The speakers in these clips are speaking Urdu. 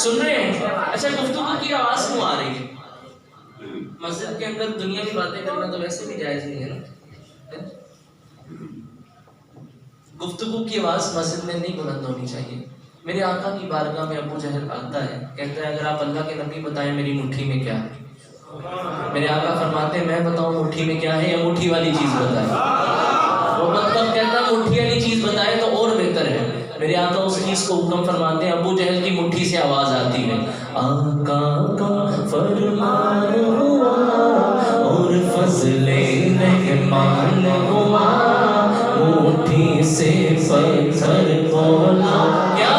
سن رہے ہیں؟ اچھا گفتگو کی آواز کیوں آ رہی ہے؟ مسجد کے اندر دنیا کی باتیں کرنا تو ویسے بھی جائز نہیں ہے نا. گفتگو کی آواز مسجد میں نہیں بلند ہونی چاہیے. میرے آقا کی بارگاہ میں ابو جہل آتا ہے، کہتا ہے اگر آپ اللہ کے نبی بتائیں میری مٹھی میں کیا ہے. میرے آقا فرماتے ہیں میں بتاؤں مٹھی میں کیا ہے یا مٹھی والی چیز بتائیں. وہ مطلب کہتا ہے مٹھی والی چیز بتائے تو اور بہتر ہے. میرے آقا اس چیز کو حکم فرماتے ہیں. ابو جہل کی مٹھی سے آواز آتی ہے آقا کا فرمان ہوا اور فضل رحمان ہوا مٹھی سے پتھر بولا کیا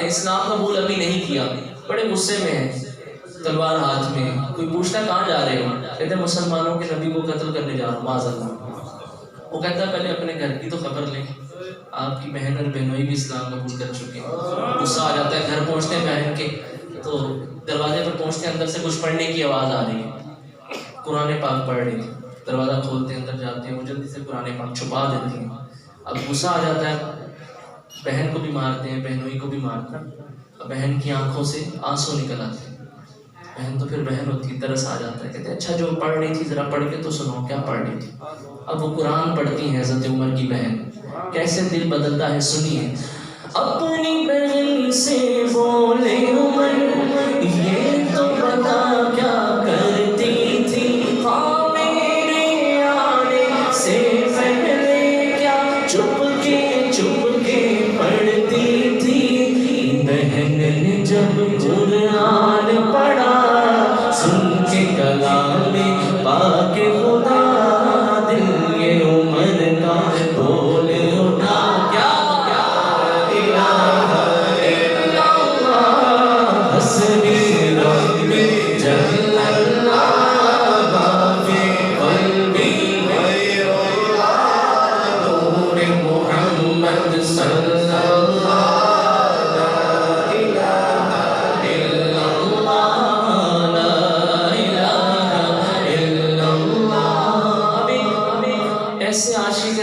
اسلام قبول ابھی نہیں کیا، بڑے غصے میں ہیں، تلوار ہاتھ میں. کوئی پوچھتا کہاں جا رہے ہو؟ کہتے ہیں مسلمانوں کے نبی کو قتل کرنے جا رہا ہوں معاذ اللہ. وہ کہتا ہے پہلے اپنے گھر کی تو خبر لیں، آپ کی بہن اور بہنوئی بھی اسلام قبول کر چکے ہیں. غصہ آ جاتا ہے. گھر پہنچتے ہیں بہن کے تو دروازے پر پہنچتے ہیں، اندر سے کچھ پڑھنے کی آواز آ رہی ہے، قرآن پاک پڑھ رہی ہے. دروازہ کھولتے ہیں، اندر جاتے ہیں، وہ جلدی سے قرآن پاک چھپا دیتی ہیں. اب غصہ آ جاتا ہے، بہن کو بھی مارتے ہیں، بہنوئی کو بھی مارتے ہیں. بہن کی آنکھوں سے آنسو نکل آتے ہیں. بہن تو پھر بہن ہوتی ہے، ترس آ جاتا ہے. کہتے ہیں اچھا جو پڑھ رہی تھی ذرا پڑھ کے تو سنو، کیا پڑھ رہی تھی؟ اب وہ قرآن پڑھتی ہیں حضرت عمر کی بہن. کیسے دل بدلتا ہے سنیے. اپنی بہن سے بولے عمر یہ تو بتا کیا کرتی تھی، ہاں میرے آنے سے پہلے کیا چپ کے پڑھتی تھی. بہن نے جب قرآن پڑھا سن کے کلام پاک خدا دل یہ عمر کا بول اٹھا کیا الہ الا اللہ حسبی ربی جل اللہ ما فی قلبی غیر اللہ نور محمد صلی اللہ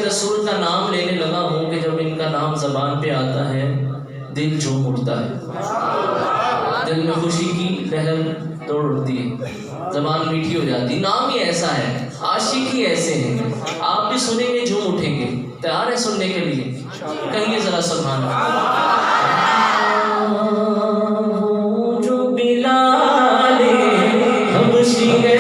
رسول کا نام لینے لگا ہوں کہ جب ان کا نام زبان پہ آتا ہے دل جھوم اٹھتا ہے، دل میں خوشی کی لہر دوڑ اٹھتی ہے، زبان میٹھی ہو جاتی. نام ہی ایسا ہے، عاشق ہی ایسے ہیں. آپ بھی سنیں گے جھوم اٹھیں گے. تیار ہے سننے کے لیے؟ کہیے ذرا سبحان اللہ. جو بلال حبشی ہے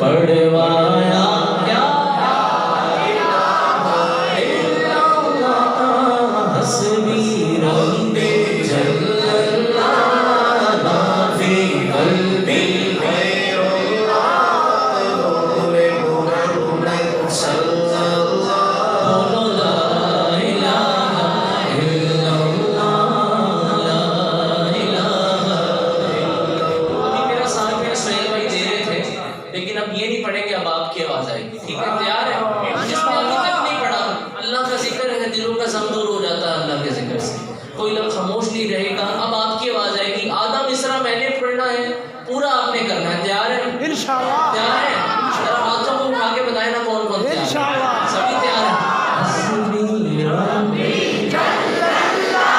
پڑھوایا کیا حسبی ربی جل اللہ ما فی قلبی غیر اللہ نور محمد صلی اللہ لا الہ الا اللہ لا الہ الا اللہ۔ ابھی میرا ساتھ میں سہیل بھائی دے رہے تھے، لیکن اب یہ نہیں پڑھیں گے، اب آپ کی آواز آئے گی، ٹھیک ہے؟ تیار ہے؟ جس نے ابھی تک نہیں پڑھا، اللہ کا ذکر ہے، دلوں کا غم دور ہو جاتا ہے اللہ کے ذکر سے، کوئی لفظ خاموش نہیں رہے گا۔ اب آپ کی آواز آئے گی، آدھا مصرع میں نے پڑھنا ہے، پورا آپ نے کرنا ہے۔ تیار ہے؟ انشاءاللہ تیار ہے؟ ذرا ہاتھوں کو اٹھا کے بتائیں نا کون کون تیار ہے؟ انشاءاللہ سبھی تیار ہیں؟ حسبی ربی جل اللہ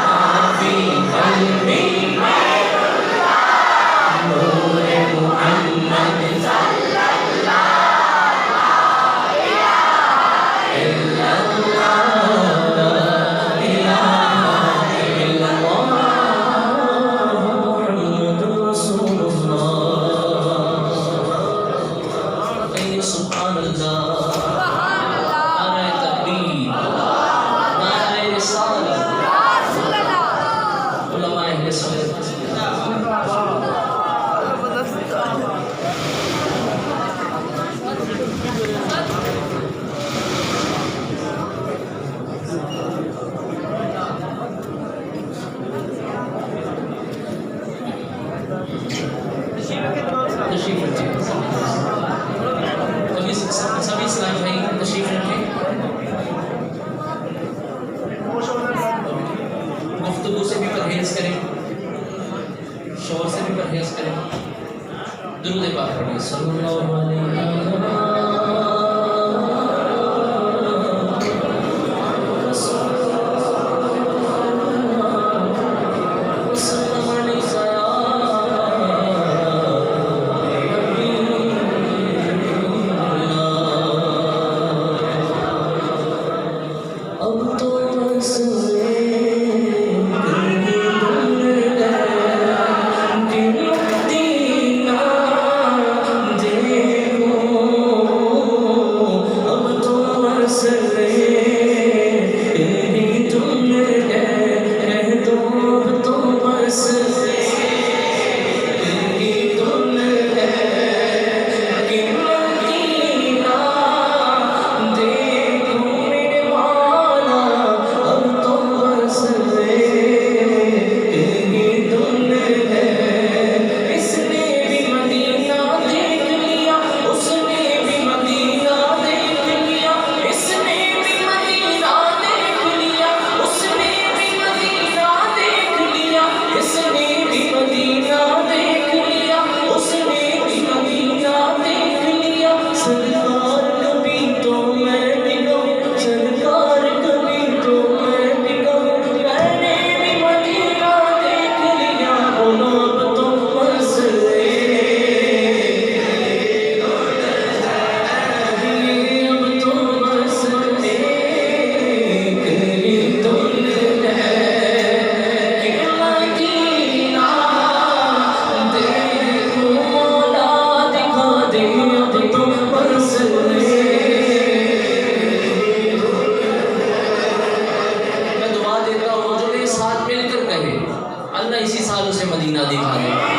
ما فی قلبی غیر اللہ نور محمد صلی اللہ لا الہ الا اللہ لا الہ الا اللہ محمد رسول اللہ۔ کہیے سبحان اللہ، نعرہ تکبیر، نعرہ رسالت، علماء اہل سنت۔ تشریف رکھیں، سبھی اسلام بھائی تشریف رکھیں، گفتگو سے بھی پرہیز کریں، شور سے بھی پرہیز کریں، درود پاک پڑھیں صلی اللہ علیہ اللہ اسی سال اسے مدینہ دکھا دے۔